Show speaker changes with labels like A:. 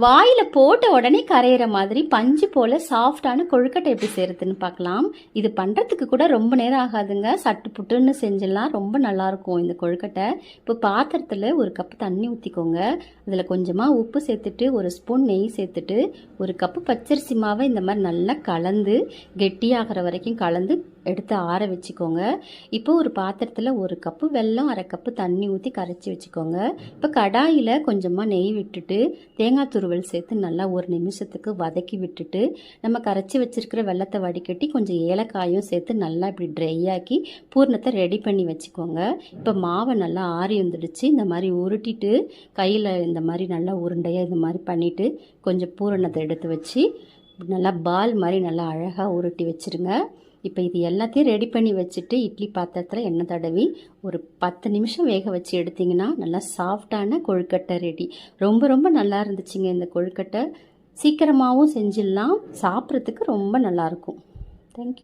A: வாயில போட்ட உடனே கரையிற மாதிரி பஞ்சு போல சாஃப்டான கொழுக்கட்டை எப்படி செய்யறதுன்னு பார்க்கலாம். இது பண்றதுக்கு கூட ரொம்ப நேரம் ஆகாதுங்க. சட்டு புட்டுன்னு செஞ்சிடலாம். ரொம்ப நல்லா இருக்கும் இந்த கொழுக்கட்டை. இப்போ பாத்திரத்தில் ஒரு கப் தண்ணி ஊற்றிக்கோங்க. அதில் கொஞ்சமாக உப்பு சேர்த்துட்டு, ஒரு ஸ்பூன் நெய் சேர்த்துட்டு, ஒரு கப்பு பச்சரிசி மாவை இந்த மாதிரி நல்லா கலந்து கெட்டியாகிற வரைக்கும் கலந்து எடுத்து ஆற வச்சுக்கோங்க. இப்போ ஒரு பாத்திரத்தில் ஒரு கப்பு வெல்லம், அரை கப்பு தண்ணி ஊற்றி கரைச்சி வச்சுக்கோங்க. இப்போ கடாயில் கொஞ்சமாக நெய் விட்டுட்டு தேங்காய் துருவல் சேர்த்து நல்லா ஒரு நிமிஷத்துக்கு வதக்கி விட்டுட்டு, நம்ம கரைச்சி வச்சுருக்கிற வெல்லத்தை வடிகட்டி கொஞ்சம் ஏலக்காயும் சேர்த்து நல்லா இப்படி ட்ரை ஆக்கி பூர்ணத்தை ரெடி பண்ணி வச்சுக்கோங்க. இப்போ மாவை நல்லா ஆறி வந்துடுச்சு. இந்த மாதிரி உருட்டிட்டு கையில் இந்த மாதிரி நல்லா உருண்டையாக இந்த மாதிரி பண்ணிவிட்டு கொஞ்சம் பூரணத்தை எடுத்து வச்சு நல்லா பால் மாதிரி நல்லா அழகாக உருட்டி வச்சுருங்க. இப்போ இது எல்லாத்தையும் ரெடி பண்ணி வச்சுட்டு இட்லி பாத்திரத்தில் எண்ணெய் தடவி ஒரு 10 நிமிஷம் வேக வச்சு எடுத்திங்கன்னா நல்லா சாஃப்டான கொழுக்கட்டை ரெடி. ரொம்ப ரொம்ப நல்லா இருந்துச்சுங்க இந்த கொழுக்கட்டை. சீக்கிரமாகவும் செஞ்சிடலாம். சாப்பிட்றதுக்கு ரொம்ப நல்லாயிருக்கும். தேங்க்யூ.